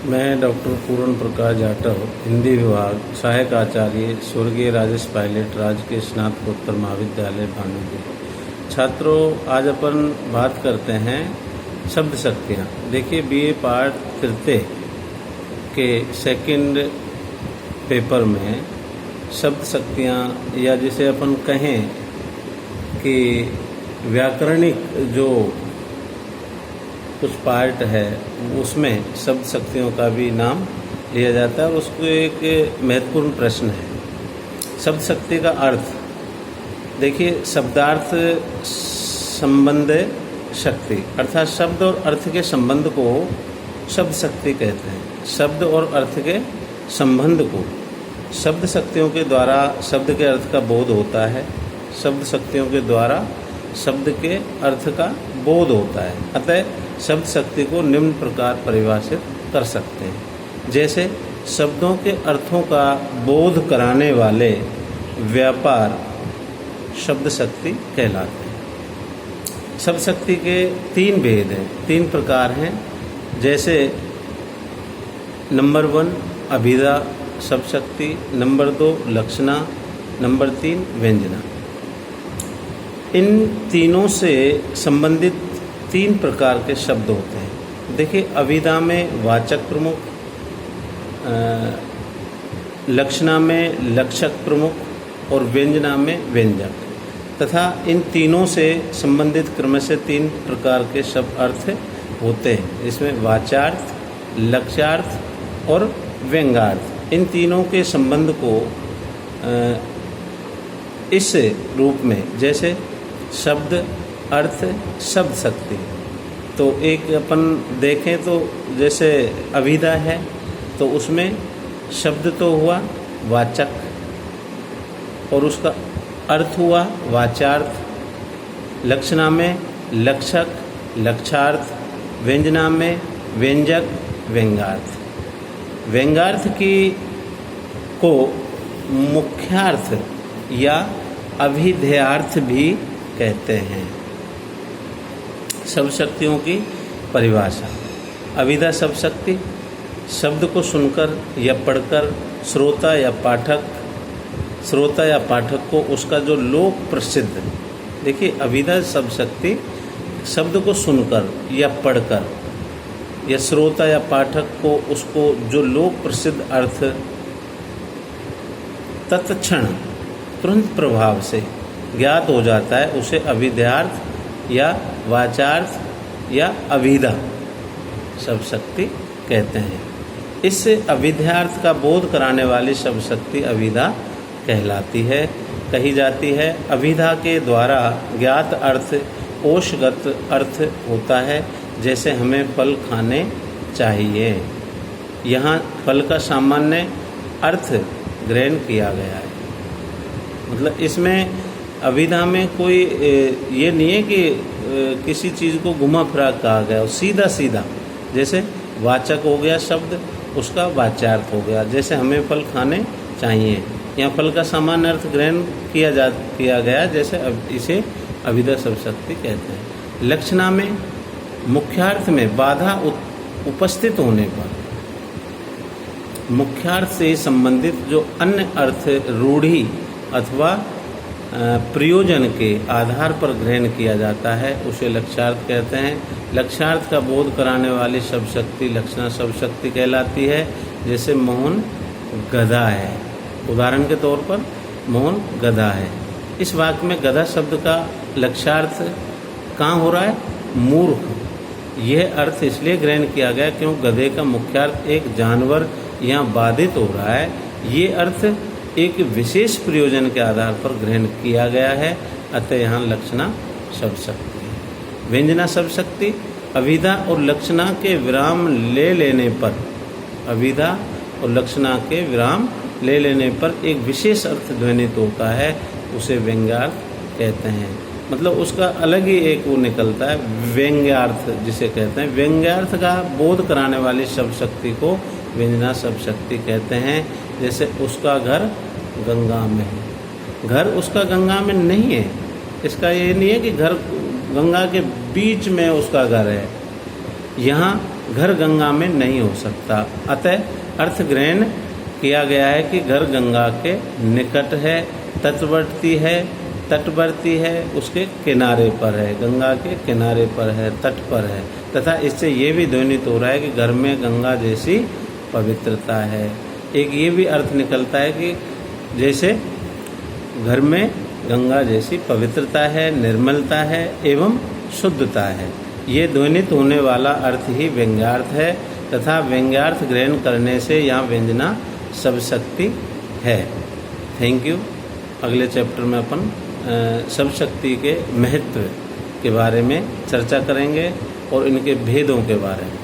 मैं डॉक्टर पूर्ण प्रकाश जाटव, हिंदी विभाग, सहायक आचार्य, स्वर्गीय राजेश पायलट, राजकीय स्नातकोत्तर महाविद्यालय भानुपुर। छात्रों, आज अपन बात करते हैं शब्द शक्तियाँ। देखिए, बीए पार्ट तृतीय के सेकंड पेपर में शब्द शक्तियाँ, या जिसे अपन कहें कि व्याकरणिक जो कुछ पार्ट है, उसमें शब्द शक्तियों का भी नाम लिया जाता है और उसको एक महत्वपूर्ण प्रश्न है। शब्द शक्ति का अर्थ देखिए, शब्दार्थ संबंध शक्ति, अर्थात शब्द और अर्थ के संबंध को शब्द शक्ति कहते हैं। शब्द और अर्थ के संबंध को शब्द शक्तियों के द्वारा शब्द के अर्थ का बोध होता है। शब्द शक्तियों के द्वारा शब्द के अर्थ का बोध होता है। अतः शब्द शक्ति को निम्न प्रकार परिभाषित कर सकते हैं। जैसे शब्दों के अर्थों का बोध कराने वाले व्यापार शब्द शक्ति कहलाते हैं। शब्द शक्ति के तीन भेद हैं, तीन प्रकार हैं। जैसे नंबर 1 अभिधा शब्द शक्ति, नंबर 2 लक्षणा, नंबर 3 व्यंजना। इन तीनों से संबंधित तीन प्रकार के शब्द होते हैं। देखिए, अभिधा में वाचक प्रमुख, लक्षणा में लक्षक प्रमुख और व्यंजना में व्यंजक, तथा इन तीनों से संबंधित क्रम से तीन प्रकार के शब्द अर्थ होते हैं। इसमें वाचार्थ, लक्ष्यार्थ और व्यंग्यार्थ। इन तीनों के संबंध को इस रूप में, जैसे शब्द अर्थ शब्द शक्ति। तो एक अपन देखें तो जैसे अभिधा है तो उसमें शब्द तो हुआ वाचक और उसका अर्थ हुआ वाचार्थ, लक्षणा में लक्षक लक्षार्थ, व्यंजना में व्यंजक व्यंग्यार्थ। व्यंग्यार्थ की को मुख्यार्थ या अभिधेयार्थ भी कहते हैं। शब्द शक्तियों की परिभाषा। अभिधा शब्द शक्ति, शब्द को सुनकर या पढ़कर श्रोता या पाठक को उसका जो लोक प्रसिद्ध, देखिए अभिधा शब्द शक्ति शब्द को सुनकर या पढ़कर या श्रोता या पाठक को उसको जो लोक प्रसिद्ध अर्थ तत्क्षण तुरंत प्रभाव से ज्ञात हो जाता है, उसे अभिधेयार्थ या वाचार्थ या अभिधा शब्द शक्ति कहते हैं। इससे अभिधेयार्थ का बोध कराने वाली शब्द शक्ति अभिधा कहलाती है, कही जाती है। अभिधा के द्वारा ज्ञात अर्थ कोशगत अर्थ होता है। जैसे हमें फल खाने चाहिए, यहाँ फल का सामान्य अर्थ ग्रहण किया गया है। मतलब इसमें अभिधा में कोई ये नहीं है कि किसी चीज़ को घुमा फिरा कहा गया, सीधा सीधा। जैसे वाचक हो गया शब्द, उसका वाच्यार्थ हो गया। जैसे हमें फल खाने चाहिए, यहाँ फल का सामान्य अर्थ ग्रहण किया गया, जैसे इसे अभिधा शब्द शक्ति कहते हैं। लक्षणा में मुख्यार्थ में बाधा उपस्थित होने पर मुख्यार्थ से संबंधित जो अन्य अर्थ रूढ़ी अथवा प्रयोजन के आधार पर ग्रहण किया जाता है, उसे लक्ष्यार्थ कहते हैं। लक्ष्यार्थ का बोध कराने वाली शब्द शक्ति लक्षणा शब्द शक्ति कहलाती है। जैसे मोहन गधा है, उदाहरण के तौर पर मोहन गधा है। इस वाक्य में गधा शब्द का लक्ष्यार्थ कहाँ हो रहा है? मूर्ख। यह अर्थ इसलिए ग्रहण किया गया क्यों गधे का मुख्यार्थ एक जानवर यहाँ बाधित हो रहा है। ये अर्थ एक विशेष प्रयोजन के आधार पर ग्रहण किया गया है, अतः यहाँ लक्षणा शब्द शक्ति है। व्यंजना शब्द शक्ति अभिधा और लक्षणा के विराम ले लेने पर, अभिधा और लक्षणा के विराम ले लेने पर एक विशेष अर्थ ध्वनित होता है, उसे व्यंग्यार्थ कहते हैं। मतलब उसका अलग ही एक वो निकलता है, व्यंग्यार्थ जिसे कहते हैं। व्यंग्यार्थ का बोध कराने वाली शब्द शक्ति को व्यंजना शब्द शक्ति कहते हैं। जैसे उसका घर गंगा में है, घर उसका गंगा में नहीं है। इसका ये नहीं है कि घर गंगा के बीच में उसका घर है। यहाँ घर गंगा में नहीं हो सकता। अतः अर्थ ग्रहण किया गया है कि घर गंगा के निकट है, तटवर्ती है, उसके किनारे पर है, गंगा के किनारे पर है, तट पर है, तथा इससे ये भी ध्वनित हो रहा है कि घर में गंगा जैसी पवित्रता है। एक ये भी अर्थ निकलता है कि जैसे घर में गंगा जैसी पवित्रता है, निर्मलता है एवं शुद्धता है। ये ध्वनित होने वाला अर्थ ही व्यंग्यार्थ है तथा व्यंग्यार्थ ग्रहण करने से यहाँ व्यंजना सब शक्ति है। Thank you. अगले चैप्टर में अपन सब शक्ति के महत्व के बारे में चर्चा करेंगे और इनके भेदों के बारे में।